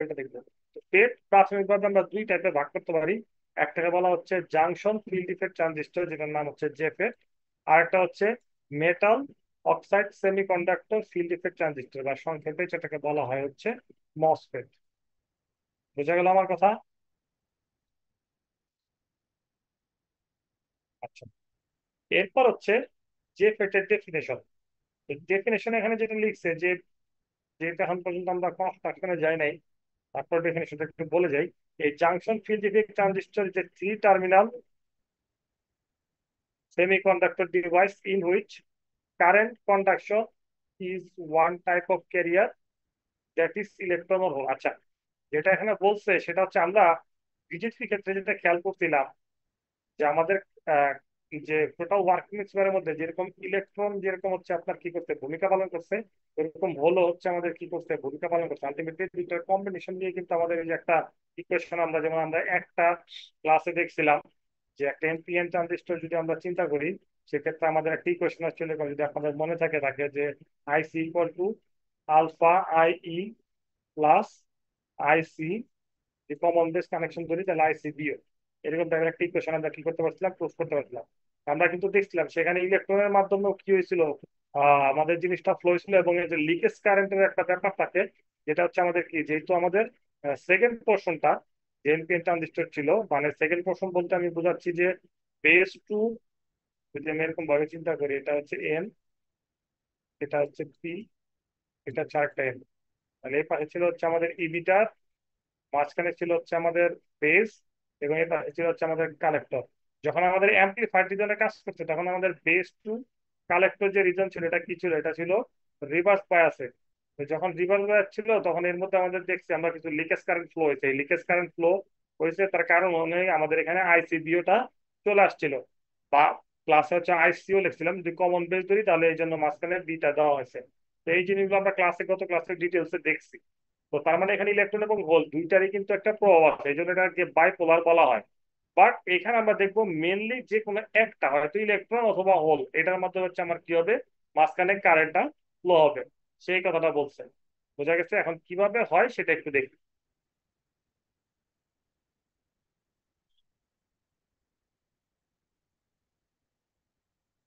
এটা দেখবো। ফেট প্রাথমিকভাবে আমরা দুই টাইপে ভাগ করতে পারি। একটাকে বলা হচ্ছে জাংশন ফিল্ড ইফেক্ট ট্রানজিস্টর, যেটার নাম হচ্ছে জেফেট। আর একটা হচ্ছে metal oxide semiconductor field effect transistor, বা সংক্ষেপে যেটাকে বলা হয় হচ্ছে মসফেট। বোঝা গেল আমার কথা? আচ্ছা, এরপর হচ্ছে জেফেটের ডেফিনেশন। ডেফিনেশন এখানে যেটা লিখছে যে, যেটা এখন পর্যন্ত আমরা কনস্ট্রাকশনে যাই নাই, তারপর ডেফিনেশনটা একটু বলে যাই। এই জাংশন ফিল্ড ইফেক্ট ট্রানজিস্টর যে three terminal semiconductor device in which current conduction is one type of carrier that is electron or hole। আচ্ছা, যেটা এখানে বলছে সেটা হচ্ছে আমরা বিজেপির ক্ষেত্রে যেটা খেয়াল করছিলাম, যে আমাদের আহ, যে টোটাল ওয়ার্কিং স্কোয়ারের মধ্যে যেরকম ইলেকট্রন যেরকম হচ্ছে আপনার কি করতে ভূমিকা পালন করছে, এরকম হলো হচ্ছে আমাদের কি করতে ভূমিকা পালন করছে। আলটিমেটলি দুইটার কম্বিনেশন দিয়ে কিন্তু আমাদের এই যে একটা ইকুয়েশন, আমরা যেমন আমরা একটা ক্লাসে দেখছিলাম যে একটা এনপিএন ট্রানজিস্টর যদি আমরা চিন্তা করি, সেক্ষেত্রে আমাদের একটা ইকুয়েশন আসছে এরকম, যদি আপনাদের মনে থাকে থাকে যে IC equal to alpha I E plus IC, যে কমন বেস কানেকশন করি তাহলে আইসি বিও, এরকম টাইপের একটা ইকুয়েশন আমরা কি করতে পারছিলাম, প্রুফ করতে পারছিলাম। আমরা কিন্তু দেখছিলাম সেখানে ইলেকট্রনের মাধ্যমে কি হয়েছিল, আমাদের জিনিসটা ফ্লো হয়েছিল, এবং এই যে লিকেজ কারেন্টের একটা ব্যাপার থাকে, যেটা হচ্ছে আমাদের কি, যেহেতু আমাদের সেকেন্ড পোর্শনটা যে এনপিএন ট্রানজিস্টর ছিল, মানে সেকেন্ড পোর্শন বলতে আমি বোঝাচ্ছি যে বেস টু, যদি আমি এরকম ভাবে চিন্তা করি, এটা হচ্ছে এন, এটা হচ্ছে পি, এটা হচ্ছে আরেকটা এন। তাহলে এই পাশে ছিল হচ্ছে আমাদের ইবিটার, মাঝখানে ছিল হচ্ছে আমাদের বেস, এবং এটা ছিল হচ্ছে আমাদের কালেক্টর। যখন আমাদের অ্যাম্পলিফায়ার রিজনে কাজ করছে, তখন আমাদের বেস টু কালেক্টর যে রিজন ছিল, এটা কি ছিল, এটা ছিল রিভার্স বায়াসে। তো যখন রিভার্স বায়াস ছিল, তখন এর মধ্যে আমাদের দেখছি আমরা কিছু লিকেজ কারেন্ট ফ্লো হয়েছে। এই লিকেজ কারেন্ট ফ্লো হয়েছে, তার কারণ অনুযায়ী আমাদের এখানে আইসিবিওটা চলে আসছিল, বা ক্লাসে হচ্ছে আইসিও লিখছিলাম, যদি কমন বেস ধরি তাহলে এই জন্য মাঝখানে বিটা দেওয়া হয়েছে। তো এই জিনিসগুলো আমরা ক্লাসে, গত ক্লাসে ডিটেলসে দেখছি। তো তার মানে এখানে ইলেকট্রন এবং হোল দুইটারই কিন্তু একটা প্রভাব আছে, এই জন্য এটাকে বাইপোলার বলা হয়। বাট এখানে আমরা দেখবো মেনলি যে কোনো একটা, হয়তো ইলেকট্রন অথবা হোল, এটার মধ্যে হচ্ছে আমার কি হবে, মাঝখানে কারেন্টটা ফ্লো হবে, সেই কথাটা বলছে। বোঝা গেছে? এখন কিভাবে হয় সেটা একটু দেখি।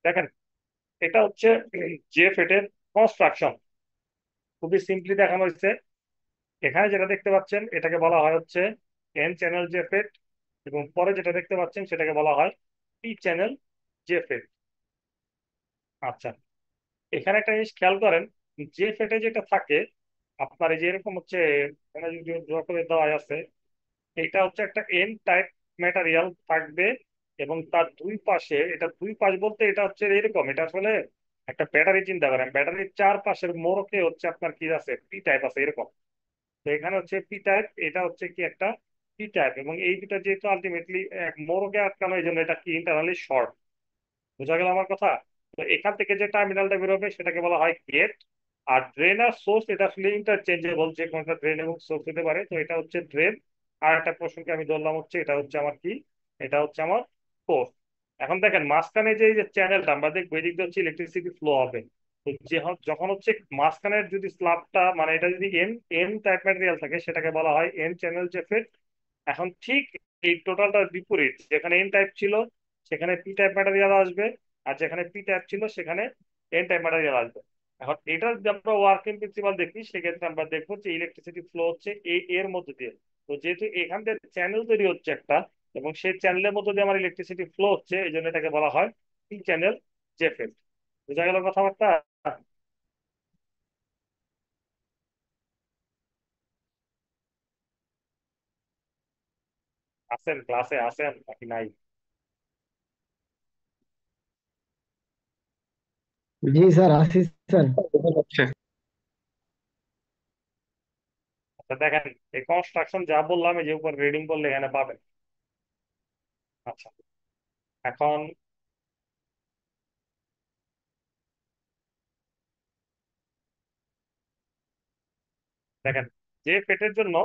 দেখেন, এটা হচ্ছে যে ফেটের কনস্ট্রাকশন, খুবই সিম্পলি দেখানো হয়েছে। এখানে যেটা দেখতে পাচ্ছেন এটাকে বলা হয় হচ্ছে এন চ্যানেল যে ফেট, এবং পরে যেটা দেখতে পাচ্ছেন সেটাকে বলা হয় পি চ্যানেল যে ফেট। আচ্ছা, এখানে একটা জিনিস খেয়াল করেন, যে ফেটে যেটা থাকে আপনার, এই যে এরকম হচ্ছে, এখানে যদি ড্র করে দেওয়া আছে, এটা হচ্ছে একটা এন টাইপ ম্যাটেরিয়াল থাকবে, এবং তার দুই পাশে, এটা দুই পাশ বলতে এটা হচ্ছে এরকম, এটা আসলে একটা ব্যাটারি চিন্তা করেন, ব্যাটারির চার পাশের মোড়কে হচ্ছে আপনার কি আছে, পি টাইপ আছে এরকম। তো এখানে হচ্ছে পি টাইপ, এটা হচ্ছে কি একটা পি টাইপ, এবং এই দুটা যেহেতু আলটিমেটলি এক মোড়কে আটকানো, এই জন্য এটা কি ইন্টারনালি শর্ট। বোঝা গেল আমার কথা? তো এখান থেকে যে টার্মিনালটা বেরোবে সেটাকে বলা হয় গেট। আর ড্রেন আর সোর্স এটা আসলে ইন্টারচেঞ্জেবল, যে কোনটা ড্রেন এবং সোর্স হতে পারে, তো এটা হচ্ছে ড্রেন। আর একটা প্রশ্নকে আমি ধরলাম হচ্ছে এটা হচ্ছে আমার কি, এটা হচ্ছে আমার সোর্স। এখন দেখেন মাঝখানে যে এই যে চ্যানেলটা আমরা দেখবো, এদিক দিয়ে হচ্ছে ইলেকট্রিসিটি ফ্লো হবে। তো যে যখন হচ্ছে মাঝখানের যদি স্ল্যাবটা, মানে এটা যদি এন এন টাইপ ম্যাটেরিয়াল থাকে, সেটাকে বলা হয় এন চ্যানেল জেফেট। এখন ঠিক এই টোটালটার বিপরীত, যেখানে এন টাইপ ছিল সেখানে পি টাইপ ম্যাটেরিয়াল আসবে, আর যেখানে পি টাইপ ছিল সেখানে এন টাইপ ম্যাটেরিয়াল আসবে। এখন এটা যদি আমরা ওয়ার্কিং প্রিন্সিপাল দেখি, সেক্ষেত্রে আমরা দেখবো যে ইলেকট্রিসিটি ফ্লো হচ্ছে এই এর মধ্যে দিয়ে। তো যেহেতু এখান থেকে চ্যানেল তৈরি হচ্ছে একটা, এবং সেই চ্যানেলের মধ্যে দিয়ে আমার ইলেকট্রিসিটি ফ্লো হচ্ছে, এই জন্য এটাকে বলা হয় পি চ্যানেল জেফেট। বোঝা গেল কথাবার্তা? আছেন ক্লাসে, আছেন নাকি নাই? জি স্যার, আশিস স্যার। বোঝা যাচ্ছে। আচ্ছা দেখেন, এই কনস্ট্রাকশন যা বললাম, এই যে উপর রিডিং করলে এখানে পাবেন। আচ্ছা, এখন দেখেন, যে পেটের জন্য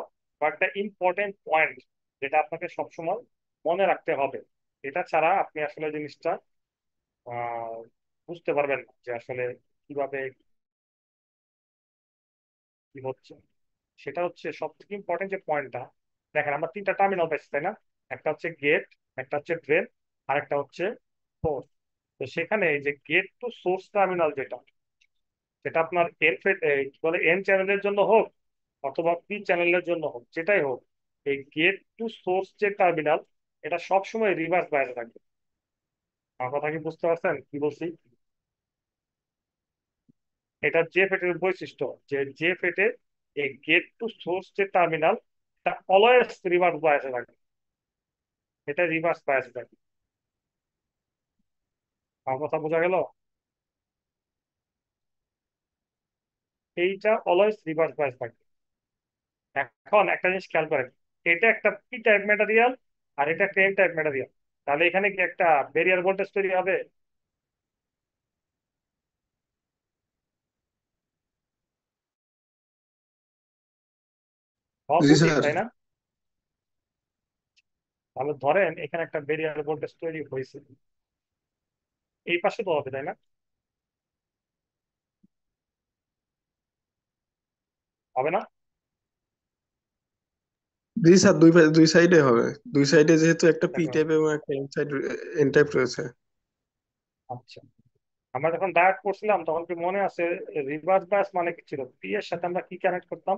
কয়েকটা ইম্পর্টেন্ট পয়েন্ট, যেটা আপনাকে সবসময় মনে রাখতে হবে। এটা ছাড়া আপনি আসলে জিনিসটা আহ, বুঝতে পারবেন না যে আসলে কিভাবে কি হচ্ছে। সেটা হচ্ছে সব থেকে ইম্পর্টেন্ট যে পয়েন্টটা। দেখেন আমরা তিনটা টার্মিনাল পাইছি তাই না? একটা হচ্ছে গেট, একটা হচ্ছে ড্রেন, আর একটা হচ্ছে সোর্স। তো সেখানে এই যে গেট টু সোর্স টার্মিনাল যেটা, সেটা আপনার এন কি বলে এন চ্যানেলের জন্য হোক অথবা পি চ্যানেলের জন্য হোক, যেটাই হোক, এই গেট টু সোর্স যে টার্মিনাল, এটা সবসময় রিভার্স বাইরে থাকবে। আমার কথা কি বুঝতে পারছেন কি বলছি? এটা জে ফেটের বৈশিষ্ট্য, যে জে ফেটে এই গেট টু সোর্স যে টার্মিনাল, এটা অলওয়েজ রিভার্স বায়াসে থাকে, এটা রিভার্স বায়াসে থাকে। আমার কথা বোঝা গেল? এইটা অলওয়েজ রিভার্স বায়াস থাকে। এখন একটা জিনিস খেয়াল করেন, এটা একটা পি টাইপ ম্যাটেরিয়াল আর এটা একটা এন টাইপ ম্যাটেরিয়াল, তাহলে এখানে কি একটা ব্যারিয়ার ভোল্টেজ তৈরি হবে? হওয়া জি উচিত স্যার। তাই না? তাহলে ধরেন এখানে একটা ব্যারিয়ার ভোল্টেজ তৈরি হয়েছে, এই পাশে তো হবে তাই না? হবে না? জি স্যার, দুই সাইডে হবে। দুই সাইডে যেহেতু একটা পি দেখো, টাইপ এবং একটা এন টাইপ রয়েছে। আচ্ছা, আমরা যখন ডায়েট করছিলাম তখন কি মনে আছে রিভার্স বায়াস মানে কি ছিল? পি এর সাথে আমরা কি কানেক্ট করতাম?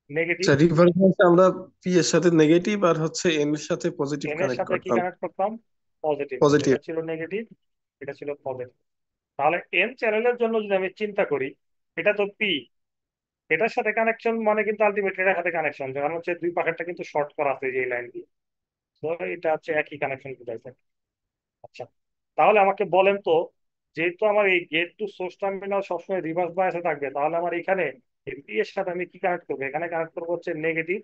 নেগেটিভ। আচ্ছা, রিভার্স আমরা পি এর সাথে নেগেটিভ আর হচ্ছে এন এর সাথে পজিটিভ এন এর কানেক্ট সাথে কি করতাম। কানেক্ট করতাম? পজিটিভ। পজিটিভ। এটা ছিল নেগেটিভ, এটা ছিল পজিটিভ। তাহলে এন চ্যানেলের জন্য যদি আমি চিন্তা করি, এটা তো পি, এটার সাথে কানেকশন মানে কিন্তু আলটিমেটলি এটার সাথে কানেকশন, কারণ হচ্ছে দুই পাশেরটা কিন্তু শর্ট করা আছে যে লাইন দিয়ে। তো এটা হচ্ছে একই কানেকশন বুঝাইছে। আচ্ছা, তাহলে আমাকে বলেন তো, যেহেতু আমার এই গেট টু সোর্স টার্মিনাল সবসময় রিভার্স বায়াসে থাকবে, তাহলে আমার এখানে এই পি এর সাথে আমি কি কানেক্ট করবো? এখানে কানেক্ট করবো হচ্ছে নেগেটিভ,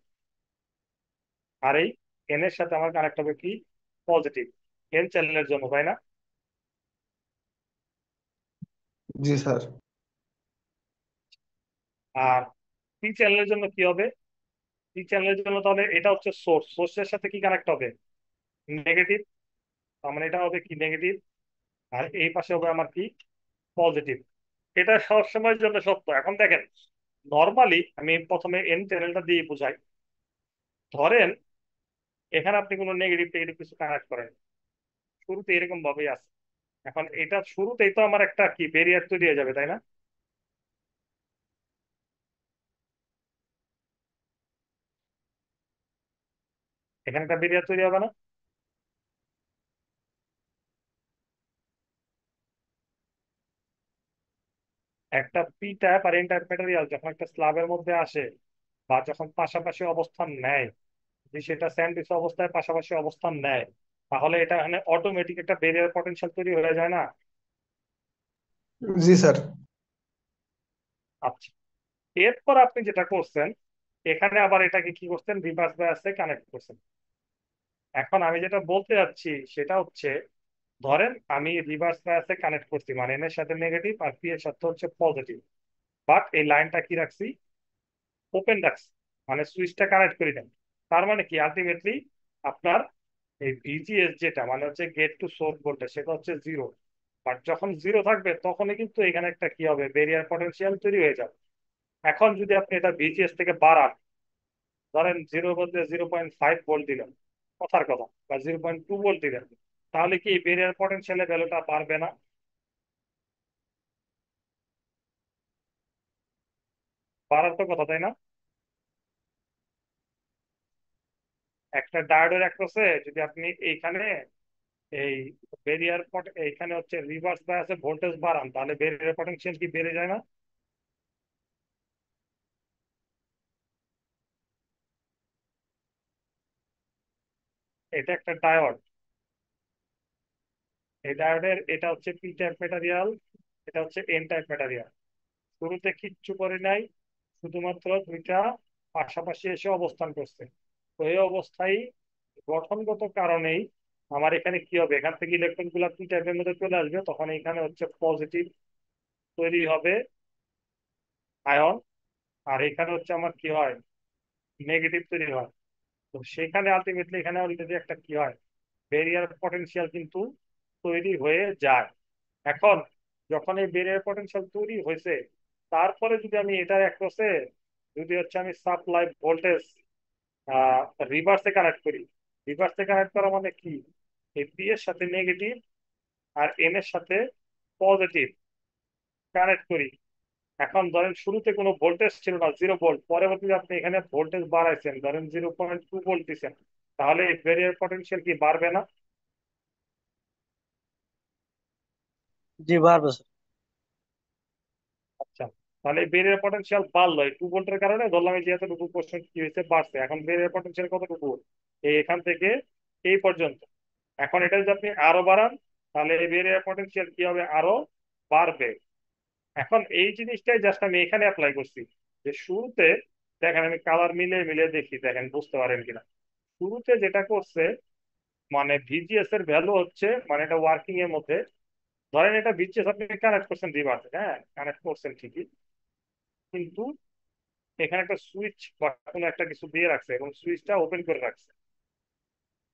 আর এই এন এর সাথে আমার কানেক্ট হবে কি? পজিটিভ। এন চ্যানেলের জন্য তাই না? জি স্যার। আর পি চ্যানেলের জন্য কি হবে? পি চ্যানেলের জন্য তাহলে এটা হচ্ছে সোর্স, সোর্সের সাথে কি কানেক্ট হবে? নেগেটিভ। তার মানে এটা হবে কি? নেগেটিভ। আর এই পাশে হবে আমার কি? পজিটিভ। এটা সবসময়ের জন্য সত্য। এখন দেখেন, নর্মালি আমি প্রথমে এন চ্যানেলটা দিয়ে বুঝাই। ধরেন এখানে আপনি কোনো নেগেটিভ টেগেটিভ কিছু কানেক্ট করেন, শুরুতে এরকম ভাবেই আছে। এখন এটা শুরুতেই তো আমার একটা কি ব্যারিয়ার তৈরি হয়ে যাবে তাই না? এখানে একটা ব্যারিয়ার তৈরি হবে না? একটা পি টাইপ আর এন টাইপ ম্যাটেরিয়াল যখন একটা স্ল্যাবের মধ্যে আসে বা যখন পাশাপাশি অবস্থান নেয়, যদি সেটা স্যান্ডউইচ অবস্থায় পাশাপাশি অবস্থান নেয়, তাহলে এটা এখানে অটোমেটিক একটা ব্যারিয়ার পটেনশিয়াল তৈরি হয়ে যায় না? জি স্যার। আচ্ছা, এরপর আপনি যেটা করছেন, এখানে আবার এটাকে কি করছেন? রিভার্স বায়াসে কানেক্ট করছেন। এখন আমি যেটা বলতে যাচ্ছি সেটা হচ্ছে, ধরেন আমি রিভার্স বায়াসে কানেক্ট করছি, মানে এন এর সাথে নেগেটিভ আর পি এর সাথে হচ্ছে পজিটিভ, বাট এই লাইনটা কি রাখছি? ওপেন রাখছি, মানে সুইচটা কানেক্ট করি না। তার মানে কি আলটিমেটলি আপনার এই ভিজিএস যেটা মানে হচ্ছে গেট টু সোর্স ভোল্টেজ, সেটা হচ্ছে জিরো। বাট যখন জিরো থাকবে তখনই কিন্তু এখানে একটা কি হবে? ব্যারিয়ার পটেনশিয়াল তৈরি হয়ে যাবে। এখন যদি আপনি এটা ভিজিএস থেকে বাড়ান, ধরেন জিরো বলতে 0.5 ভোল্ট দিলেন, কথার কথা, বা 0.2 ভোল্ট দিলেন, তাহলে কি এই ব্যারিয়ার পটেনশিয়ালের ভ্যালুটা বাড়বে না? বাড়ার তো কথা তাই না? একটা ডায়োডের অ্যাক্রসে যদি আপনি এইখানে এই এইখানে হচ্ছে রিভার্স বায়াসে ভোল্টেজ বাড়ান, তাহলে ব্যারিয়ার পটেনশিয়াল কি বেড়ে যায় না? এটা একটা ডায়োড। এই ডায়োডের এটা হচ্ছে পি টাইপ ম্যাটেরিয়াল, এটা হচ্ছে এন টাইপ ম্যাটেরিয়াল। শুরুতে কিচ্ছু করে নাই, শুধুমাত্র দুইটা পাশাপাশি এসে অবস্থান করছে। তো এই অবস্থায় গঠনগত কারণেই আমার এখানে কি হবে? এখান থেকে ইলেকট্রন গুলা পি টাইপের মধ্যে চলে আসবে, তখন এখানে হচ্ছে পজিটিভ তৈরি হবে আয়ন, আর এখানে হচ্ছে আমার কি হয়? নেগেটিভ তৈরি হয়। তো সেখানে আলটিমেটলি এখানে অলরেডি একটা কি হয়? ব্যারিয়ার পটেনশিয়াল কিন্তু তৈরি হয়ে যায়। এখন যখন এই ব্যারিয়ার পটেনশিয়াল তৈরি হয়েছে, তারপরে যদি আমি এটার অ্যাক্রসে যদি হচ্ছে আমি সাপ্লাই ভোল্টেজ রিভার্সে কানেক্ট করি, রিভার্সে কানেক্ট করা মানে কি, এই পি এর সাথে নেগেটিভ আর এন এর সাথে পজিটিভ কানেক্ট করি। এখন ধরেন শুরুতে কোনো ভোল্টেজ ছিল না, 0 ভোল্ট, পরবর্তীতে আপনি এখানে ভোল্টেজ বাড়াইছেন, ধরেন 0.2 ভোল্ট দিচ্ছেন, তাহলে এই ব্যারিয়ার পটেনশিয়াল কি বাড়বে না? জি বাড়বে স্যার। আচ্ছা, তাহলে এই ব্যারিয়ার পটেনশিয়াল বাড়লো এই 2 ভোল্টের কারণে, ধরলাম এই যে এতটুকু কোশ্চেন কি হয়েছে, বাড়ছে। এখন ব্যারিয়ার পটেনশিয়াল কতটুকু, এই এখান থেকে এই পর্যন্ত। এখন এটা যদি আপনি আরো বাড়ান, তাহলে এই ব্যারিয়ার পটেনশিয়াল কি হবে, আরো বাড়বে। এখন এই জিনিসটাই জাস্ট আমি এখানে অ্যাপ্লাই করছি, যে শুরুতে দেখেন, আমি কালার মিলে মিলে দেখি, দেখেন বুঝতে পারেন কিনা। শুরুতে যেটা করছে, মানে ভিজিএস এর ভ্যালু হচ্ছে, মানে এটা ওয়ার্কিং এর মধ্যে, ধরেন এটা ভিজিএস আপনি কানেক্ট করছেন রিভার্সে, হ্যাঁ কানেক্ট করছেন ঠিকই, কিন্তু এখানে একটা সুইচ বা কোনো একটা কিছু দিয়ে রাখছে এবং সুইচটা ওপেন করে রাখছে।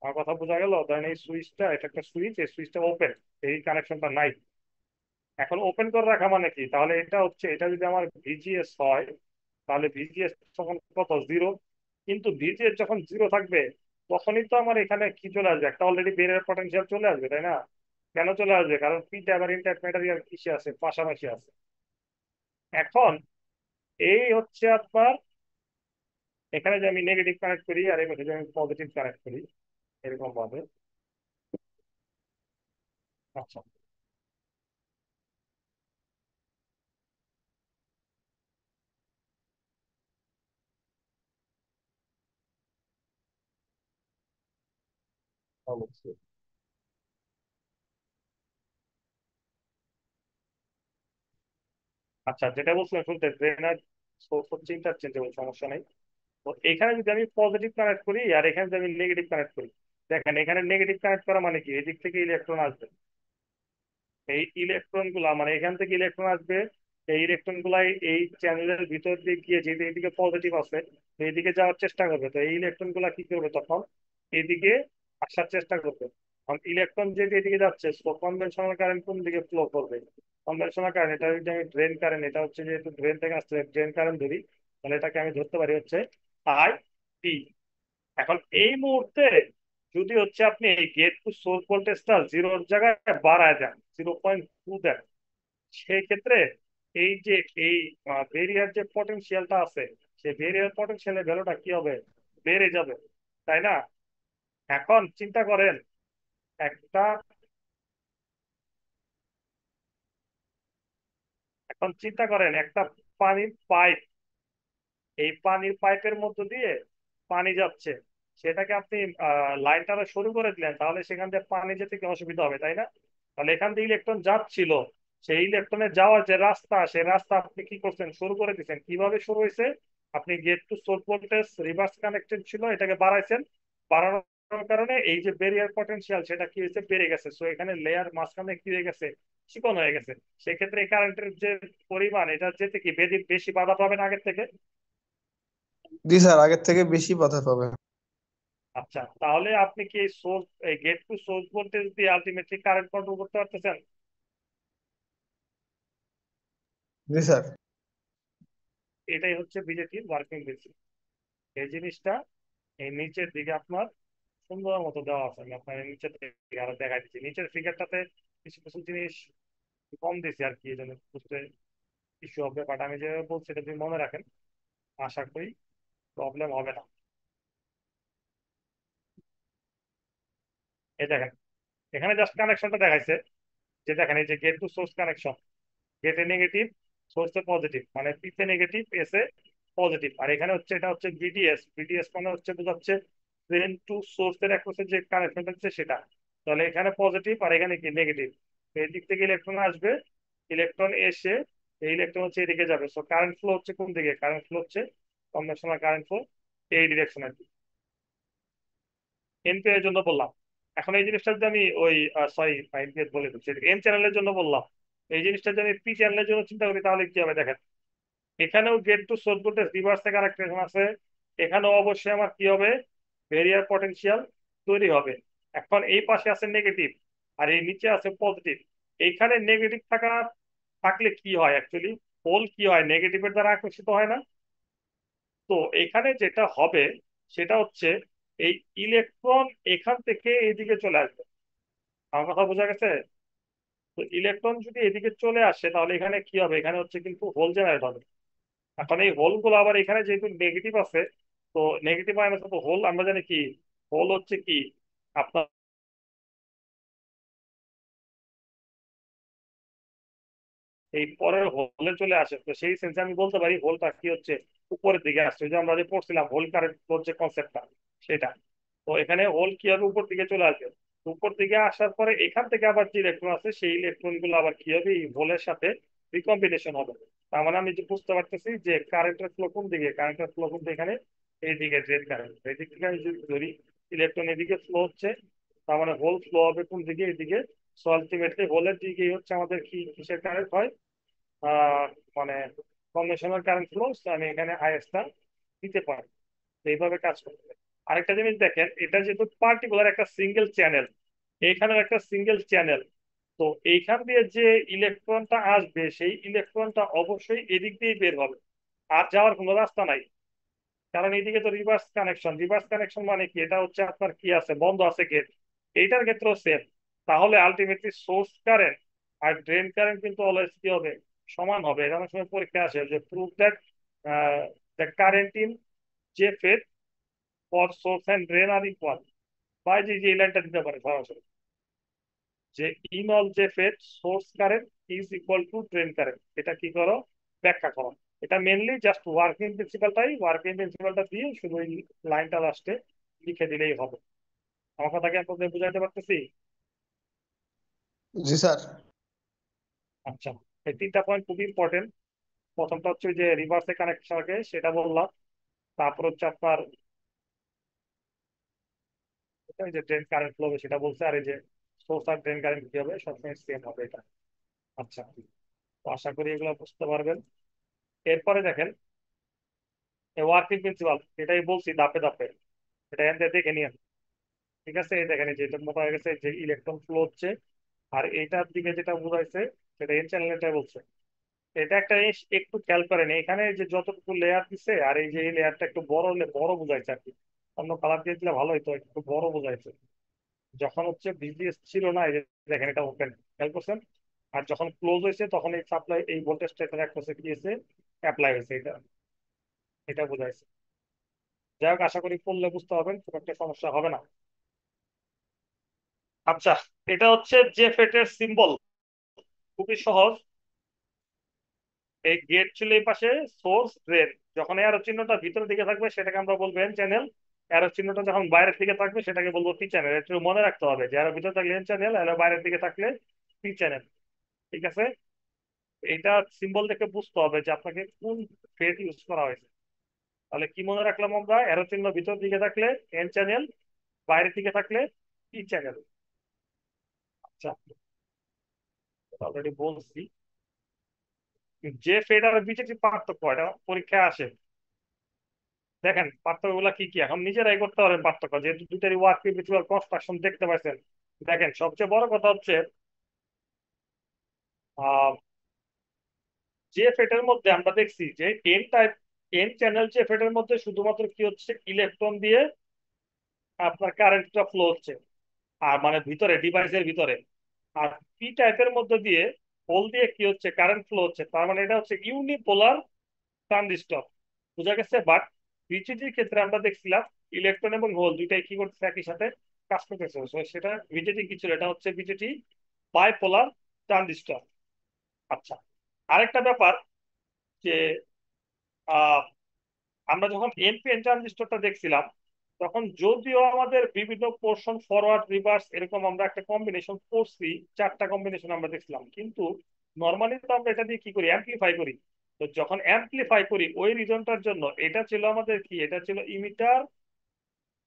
আমার কথা বোঝা গেল? ধরেন এই সুইচটা, এটা একটা সুইচ, এই সুইচটা ওপেন, এই কানেকশনটা নাই। এখন ওপেন করে রাখা মানে কি, তাহলে এটা হচ্ছে, এটা যদি আমার ভিজিএস হয়, তাহলে ভিজিএস তখন কত, 0। কিন্তু ভিজিএস যখন 0 থাকবে, তখনই তো আমার এখানে কি চলে আসবে, একটা অলরেডি বেরের পটেনশিয়াল চলে আসবে, তাই না? কেন চলে আসবে, কারণ পিটা আবার ইন্টার ম্যাটেরিয়াল কিসে আছে, পাশাপাশি আছে। এখন এই হচ্ছে আপনার, এখানে যে আমি নেগেটিভ কানেক্ট করি আর এখানে যে আমি পজিটিভ কানেক্ট করি, এরকম ভাবে। আচ্ছা, অবশ্যই। আচ্ছা, যেটা বলছিলাম শুনতে, ড্রেনার সোর্স হচ্ছে ইন্টারচেঞ্জেবল, সমস্যা নেই। তো এখানে যদি আমি পজিটিভ কানেক্ট করি আর এখানে যদি আমি নেগেটিভ কানেক্ট করি, দেখেন এখানে নেগেটিভ কানেক্ট করা মানে কি, এদিক থেকে ইলেকট্রন আসবে, এই ইলেকট্রন গুলা, মানে এখান থেকে ইলেকট্রন আসবে, এই ইলেকট্রন গুলাই এই চ্যানেলের ভিতর দিয়ে গিয়ে, যেহেতু এইদিকে পজিটিভ আছে, তো এইদিকে যাওয়ার চেষ্টা করবে, তো এই ইলেকট্রন গুলা কি করবে তখন, এইদিকে আসার চেষ্টা করবে। কারণ ইলেকট্রন যেহেতু এদিকে যাচ্ছে, তো কনভেনশনাল কারেন্ট কোন দিকে ফ্লো করবে, কনভেনশনাল কারেন্ট, এটা যদি আমি ড্রেন কারেন্ট, এটা হচ্ছে যেহেতু ড্রেন থেকে আসছে, ড্রেন কারেন্ট ধরি, তাহলে এটাকে আমি ধরতে পারি হচ্ছে আই পি। এখন এই মুহূর্তে যদি হচ্ছে আপনি এই গেট টু সোর্স ভোল্টেজটা 0-র জায়গায় বাড়ায় দেন, 0.2 দেন, সেই ক্ষেত্রে এই যে এই ভেরিয়ার যে পটেনশিয়ালটা আছে, সেই ভেরিয়ার পটেনশিয়ালের ভ্যালুটা কি হবে, বেড়ে যাবে, তাই না? এখন চিন্তা করেন, একটা, এখন চিন্তা করেন একটা পানির পাইপ, এই পানির পাইপের মধ্য দিয়ে পানি যাচ্ছে, সেটাকে আপনি লাইনটা শুরু করে দিলেন, তাহলে সেখান থেকে পানি যেতে কি অসুবিধা হবে, তাই না? তাহলে এখান থেকে ইলেকট্রন যাচ্ছিল, সেই ইলেকট্রনের যাওয়ার যে রাস্তা, সেই রাস্তা আপনি কি করছেন, শুরু করে দিচ্ছেন। কিভাবে শুরু হয়েছে, আপনি gate to source voltage reverse connected ছিল, এটাকে বাড়াইছেন, বাড়ানোর কারণে এই যে বেরিয়ার পটেনশিয়াল, সেটা কি হয়েছে, বেড়ে গেছে। সো এখানে লেয়ার মাঝখানে কি হয়ে গেছে, চিকন হয়ে গেছে। সেক্ষেত্রে এই কারেন্টের যে পরিমাণ, এটা যেতে কি বেশি বাধা পাবেন আগের থেকে। জি স্যার, আগের থেকে বেশি বাধা পাবে। আচ্ছা, তাহলে আপনি কি সোর্স, এই গেট টু সোর্স ভোল্টেজ দিয়ে আলটিমেটলি কারেন্ট কন্ট্রোল করতে পারতেছেন? জি স্যার। এটাই হচ্ছে বিজেপির ওয়ার্কিং প্রিন্সিপাল। এই জিনিসটা এই নিচের দিকে আপনার সুন্দর মতো দেওয়া আছে, আমি আপনার নিচের দিকে আরো দেখাই দিচ্ছি, নিচের ফিগারটাতে কিছু কিছু জিনিস কম দিয়েছি আর কি, এই জন্য বুঝতে ইস্যু হবে, বাট আমি যে বলছি এটা যদি মনে রাখেন, আশা করি প্রবলেম হবে না। এই দেখেন, এখানে জাস্ট কানেকশনটা দেখাইছে, যে দেখেন এই যে গেট টু সোর্স কানেকশন, গেটে নেগেটিভ, সোর্সে পজিটিভ, মানে পিতে নেগেটিভ, এসে পজিটিভ। আর এখানে হচ্ছে, এটা হচ্ছে বিডিএস, বিডিএস মানে হচ্ছে বোঝাচ্ছে ড্রেন টু সোর্সের অ্যাক্রসে যে কানেকশনটা হচ্ছে সেটা। তাহলে এখানে পজিটিভ আর এখানে কি নেগেটিভ, এই দিক থেকে ইলেকট্রন আসবে, ইলেকট্রন এসে এই ইলেকট্রন হচ্ছে এদিকে যাবে। সো কারেন্ট ফ্লো হচ্ছে কোন দিকে, কারেন্ট ফ্লো হচ্ছে কনভেনশনাল কারেন্ট ফ্লো এই ডিরেকশনে। এনপি এর জন্য বললাম। এখন এই জিনিসটা যদি আমি ওই, সরি এনপি বলে দিচ্ছি, এন চ্যানেলের জন্য বললাম, এই জিনিসটা যদি আমি পি চ্যানেলের জন্য চিন্তা করি, তাহলে কি হবে দেখেন, এখানেও গেট টু সোর্স ভোল্টেজ রিভার্সে কানেকশন আছে, এখানেও অবশ্যই আমার কি হবে, ভেরিয়ার পটেনশিয়াল তৈরি হবে। এখন এই পাশে আছে নেগেটিভ আর এই নিচে আছে পজিটিভ। এইখানে নেগেটিভ থাকলে কি হয় অ্যাকচুয়ালি, পোল কি হয়, নেগেটিভের দ্বারা আকর্ষিত হয় না? তো এখানে যেটা হবে সেটা হচ্ছে এই ইলেকট্রন এখান থেকে এইদিকে চলে আসবে। আমার কথা বোঝা গেছে? তো ইলেকট্রন যদি এদিকে চলে আসে তাহলে এখানে কি হবে, এখানে হচ্ছে কিন্তু হোল জেনারেট হবে। এখন এই হোল গুলো আবার এখানে যেহেতু নেগেটিভ আছে, তো নেগেটিভ আয়ন আছে, তো হোল আমরা জানি কি, হোল হচ্ছে কি আপনার এই পরের হোলে চলে আসে। তো সেই সেন্সে আমি বলতে পারি হোলটা কি হচ্ছে, উপরের দিকে আসছে। ওই যে আমরা যে পড়ছিলাম হোল কারেন্ট ফ্লোর যে কনসেপ্টটা, সেটা। তো এখানে হোল কি হবে, উপর দিকে চলে আসবে। উপর দিকে আসার পরে এখান থেকে আবার যে ইলেকট্রন আছে সেই ইলেকট্রন গুলো আবার কি হবে, এই হোলের সাথে রিকম্বিনেশন হবে। তার মানে আমি যে বুঝতে পারতেছি যে কারেন্টের ফ্লো কোন দিকে, কারেন্টের ফ্লো কিন্তু এখানে এইদিকে, ড্রেন কারেন্ট এই দিক থেকে আমি যদি ধরি ইলেকট্রন এদিকে ফ্লো হচ্ছে, তার মানে হোল ফ্লো হবে কোন দিকে, এদিকে। সো আলটিমেটলি হোলের দিকেই হচ্ছে আমাদের কি, কিসের কারেন্ট হয়, আহ, মানে কনভেনশনাল কারেন্ট ফ্লো। আমি এখানে আইএসটা দিতে পারি। তো এইভাবে কাজ করতে হবে। আরেকটা জিনিস দেখেন, এটা যেহেতু পার্টিকুলার একটা সিঙ্গেল চ্যানেল, এইখানের একটা সিঙ্গেল চ্যানেল, তো এইখান দিয়ে যে ইলেকট্রনটা আসবে সেই ইলেকট্রনটা অবশ্যই এদিক দিয়ে বের হবে, আর যাওয়ার কোনো রাস্তা নাই। কারণ এইদিকে তো রিভার্স কানেকশন। রিভার্স কানেকশন মানে কি, এটা হচ্ছে আপনার কি আছে, বন্ধ আছে গেট। এইটার ক্ষেত্রেও সেম। তাহলে আলটিমেটলি সোর্স কারেন্ট আর ড্রেন কারেন্ট কিন্তু অলওয়েজ কি হবে, সমান হবে। এটা অনেক সময় পরীক্ষা আসে যে prove that the current in যে phase for source and drain are equal. বা যে এই লাইনটা দিতে পারে সরাসরি, যে ইন অল যে phase source current is equal to drain current. এটা কি করো, ব্যাখ্যা করো। এটা মেনলি জাস্ট ওয়ার্কিং প্রিন্সিপালটা দিয়ে শুধু এই লাইনটা লাস্টে লিখে দিলেই হবে। আমার কথা কি আপনাদের বুঝাইতে পারতেছি? জি স্যার। আচ্ছা, এই তিনটা পয়েন্ট খুবই ইম্পর্টেন্ট। প্রথমটা হচ্ছে ওই যে রিভার্সে কানেকশন আগে সেটা বললাম। তারপর হচ্ছে আপনার ওই যে ড্রেন কারেন্ট ফ্লো হবে সেটা বলছে, আর এই যে সোর্স আর ড্রেন কারেন্ট কি হবে, সবসময় সেম হবে এটা। আচ্ছা, তো আশা করি এগুলো বুঝতে পারবেন। এরপরে দেখেন ওয়ার্কিং প্রিন্সিপাল, এটাই বলছি ধাপে ধাপে, এটা এখান দেখে নিয়ে। ঠিক আছে, এই দেখেন এই যে এটা মোটা হয়ে গেছে, যে ইলেকট্রন ফ্লো হচ্ছে। আর এইটার দিকে যেটা বোঝাইছে সেটা এন চ্যানেলটা বলছে। এটা একটা জিনিস একটু খেয়াল করেন, এখানে যে যতটুকু লেয়ার দিছে আর এই যে এই লেয়ারটা একটু বড় বড় বোঝাইছে আর কি। অন্য কালার দিয়ে দিলে ভালো হতো, একটু বড় বোঝাইছে। যখন হচ্ছে বিজিএস ছিল না, এই যে দেখেন এটা ওপেন, খেয়াল করছেন। আর যখন ক্লোজ হয়েছে তখন এই সাপ্লাই, এই ভোল্টেজটা এখানে একটা কি হয়েছে, অ্যাপ্লাই হয়েছে। এটা এটা বোঝাইছে। যাই হোক, আশা করি পড়লে বুঝতে পারবেন, খুব একটা সমস্যা হবে না। আচ্ছা, এটা হচ্ছে যে ফেটের সিম্বল, খুবই সহজ। এই গেট ছিল এই পাশে, সোর্স ড্রেন। যখন এরো চিহ্নটা ভিতরের দিকে থাকবে সেটাকে আমরা বলবো এন চ্যানেল। এরো চিহ্নটা যখন বাইরের দিকে থাকবে সেটাকে বলবো পি চ্যানেল। একটু মনে রাখতে হবে যে এরো ভিতরে থাকলে এন চ্যানেল, এরো বাইরের দিকে থাকলে পি চ্যানেল। ঠিক আছে, এটা সিম্বল দেখে বুঝতে হবে যে আপনাকে কোন ফেট ইউজ করা হয়েছে। তাহলে কি মনে রাখলাম আমরা, এরো চিহ্ন ভিতর দিকে থাকলে এন চ্যানেল, বাইরের দিকে থাকলে পি চ্যানেল। আচ্ছা, অলরেডি বলছি। যে ফেড আর বিজেপি পার্থক্য, এটা পরীক্ষায় আসে। দেখেন পার্থক্য গুলা কি কি, এখন নিজেরাই করতে পারেন পার্থক্য, যেহেতু দুটারই ওয়ার্ক প্রিন্সিপাল কনস্ট্রাকশন দেখতে পাচ্ছেন। দেখেন সবচেয়ে বড় কথা হচ্ছে আহ যে ফেটের মধ্যে আমরা দেখছি যে এন টাইপ, এন চ্যানেল যে ফেটের মধ্যে শুধুমাত্র কি হচ্ছে, ইলেকট্রন দিয়ে আপনার কারেন্টটা ফ্লো হচ্ছে, আর মানে ভিতরে ডিভাইসের ভিতরে। আর পি টাইপের মধ্যে দিয়ে হোল দিয়ে কি হচ্ছে, কারেন্ট ফ্লো হচ্ছে। তার মানে এটা হচ্ছে ইউনিপোলার ট্রানজিস্টর। বোঝা গেছে? বাট বিজেটির ক্ষেত্রে আমরা দেখছিলাম ইলেকট্রন এবং হোল দুইটাই কি করতেছে, একই সাথে কাজ করতেছে। So সেটা বিজেটি কি ছিল, এটা হচ্ছে বিজেটি বাইপোলার ট্রানজিস্টর। আচ্ছা, আরেকটা ব্যাপার যে আহ, আমরা যখন এনপিএন ট্রানজিস্টরটা দেখছিলাম, তখন যদিও আমাদের বিভিন্ন পোর্শন ফরওয়ার্ড রিভার্স এরকম আমরা একটা কম্বিনেশন করছি, চারটা কম্বিনেশন আমরা দেখছিলাম, কিন্তু নর্মালি তো আমরা এটা দিয়ে কি করি, অ্যাম্পলিফাই করি। তো যখন অ্যাম্পলিফাই করি ওই রিজনটার জন্য, এটা ছিল আমাদের কি, এটা ছিল ইমিটার,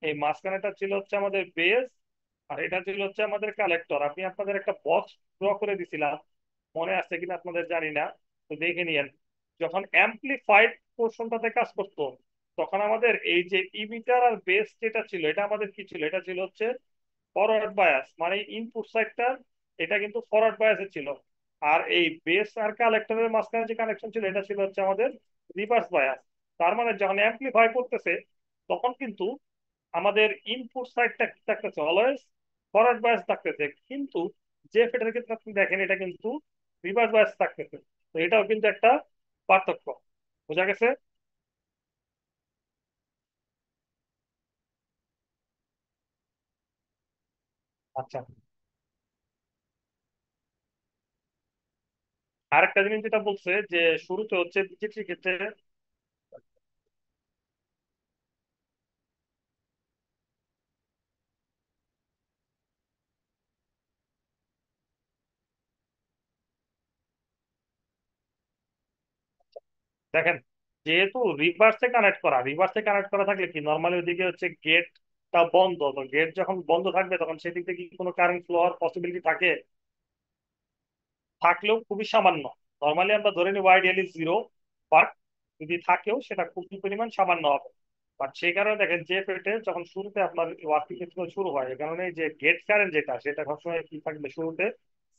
এই মাঝখানেটা ছিল হচ্ছে আমাদের বেস, আর এটা ছিল হচ্ছে আমাদের কালেক্টর। আমি আপনাদের একটা বক্স ড্র করে দিছিলাম, মনে আছে কিনা আপনাদের জানি না, তো দেখে নিয়েন। যখন অ্যাম্পলিফাইড পোর্শনটাতে কাজ করতো, তখন আমাদের এই যে ইমিটার আর বেস যেটা ছিল, এটা আমাদের কি ছিল, এটা ছিল হচ্ছে ফরওয়ার্ড বায়াস, মানে ইনপুট সাইডটা এটা কিন্তু ফরওয়ার্ড বায়াসে ছিল। আর এই বেস আর কালেক্টরের মাঝখানে যে কানেকশন ছিল এটা ছিল হচ্ছে আমাদের রিভার্স বায়াস। তার মানে যখন অ্যাম্পলিফাই করতেছে তখন কিন্তু আমাদের ইনপুট সাইডটা কি থাকতেছে, অলওয়েজ ফরওয়ার্ড বায়াস থাকতেছে, কিন্তু যে ফেটের ক্ষেত্রে আপনি দেখেন এটা কিন্তু রিভার্স বায়াস থাকতেছে। তো এটাও কিন্তু একটা পার্থক্য। বোঝা গেছে? আচ্ছা, আরেকটা জিনিস যেটা বলছে যে শুরুতে হচ্ছে বিজেপির ক্ষেত্রে, দেখেন যেহেতু রিভার্সে কানেক্ট করা থাকলে কি নর্মালি ওইদিকে হচ্ছে গেটটা বন্ধ, তো গেট যখন বন্ধ থাকবে তখন সেদিক থেকে কি কোনো কারেন্ট ফ্লো হওয়ার পসিবিলিটি থাকে? থাকলেও খুবই সামান্য। নর্মালি আমরা ধরে নিই আইডিয়ালি জিরো, বাট যদি থাকেও সেটা খুবই পরিমাণ সামান্য হবে। বাট সেই কারণে দেখেন যে পেটে যখন শুরুতে আপনার ওয়ার্কিং ক্ষেত্রে শুরু হয়, এই কারণে যে গেট কারেন্ট যেটা সেটা সবসময় কি থাকবে, শুরুতে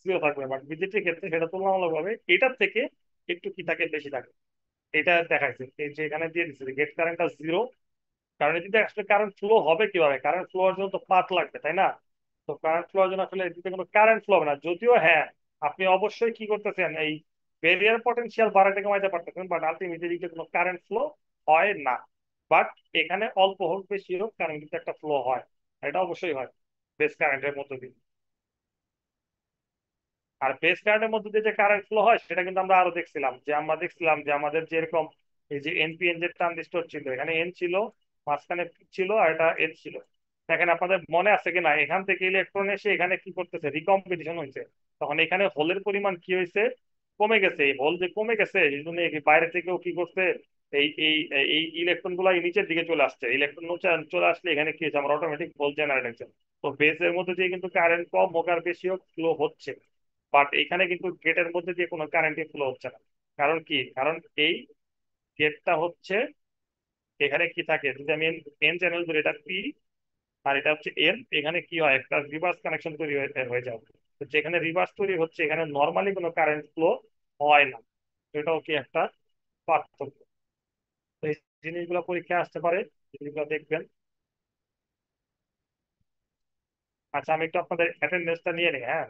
জিরো থাকবে, বাট বিজেপির ক্ষেত্রে সেটা তুলনামূলকভাবে এটার থেকে একটু কি থাকে, বেশি থাকে। এটা দেখাইছে এই যে এখানে দিয়ে দিচ্ছে গেট কারেন্টটা জিরো। কারণ এদিকে আসলে কারেন্ট ফ্লো হবে কিভাবে? কারেন্ট ফ্লো হওয়ার জন্য তো পাথ লাগবে, তাই না? তো কারেন্ট ফ্লো হওয়ার জন্য আসলে এদিকে কোনো কারেন্ট ফ্লো হবে না, যদিও হ্যাঁ আপনি অবশ্যই কি করতেছেন, এই ব্যারিয়ার পটেনশিয়াল বাড়াতে কমাইতে পারতেছেন, বাট আলটিমেটলি এদিকে কোনো কারেন্ট ফ্লো হয় না। বাট এখানে অল্প হোক বেশি হোক কারেন্ট কিন্তু একটা ফ্লো হয়, এটা অবশ্যই হয় বেস কারেন্টের মধ্য দিয়ে। আর বেস কারেন্টের মধ্যে দিয়ে যে কারেন্ট ফ্লো হয় সেটা কিন্তু আমরা আরো দেখছিলাম, যে আমরা দেখছিলাম যে আমাদের যেরকম এই যে এনপিএন যে ট্রানজিস্টর ছিল, এখানে এন ছিল, মাঝখানে পি ছিল, আর এটা এন ছিল। দেখেন আপনাদের মনে আছে কিনা, এখান থেকে ইলেকট্রন এসে এখানে কি করতেছে, রিকম্পিটিশন হয়েছে। তখন এখানে হোলের পরিমাণ কি হয়েছে, কমে গেছে। এই হোল যে কমে গেছে এই জন্য এই বাইরে থেকেও কি করছে, এই এই এই ইলেকট্রন গুলা নিচের দিকে চলে আসছে। ইলেকট্রন চলে আসলে এখানে কি হচ্ছে, আমার অটোমেটিক হোল জেনারেট হচ্ছে। তো বেসের মধ্যে দিয়ে কিন্তু কারেন্ট কম হোক আর বেশি হোক ফ্লো হচ্ছে, বাট এখানে কিন্তু গেটের মধ্যে দিয়ে কোনো কারেন্টই ফ্লো হচ্ছে না। কারণ কি? কারণ এই গেটটা হচ্ছে, এখানে কি থাকে, যদি আমি এন চ্যানেল ধরি, এটা পি আর এটা হচ্ছে এন, এখানে কি হয়, একটা রিভার্স কানেকশন তৈরি হয়ে যাবে। তো যেখানে রিভার্স তৈরি হচ্ছে এখানে নর্মালি কোনো কারেন্ট ফ্লো হয় না। তো এটাও কি একটা পার্থক্য। তো এই জিনিসগুলো পরীক্ষায় আসতে পারে, জিনিসগুলো দেখবেন। আচ্ছা, আমি একটু আপনাদের অ্যাটেন্ডেন্সটা নিয়ে নিই, হ্যাঁ।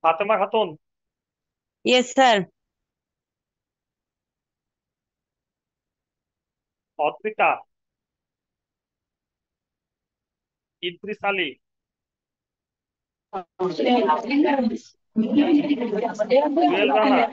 Fatema Khatun, yes sir. অদ্রিতা, ইদ্রিস আলী, জুয়েল রানা,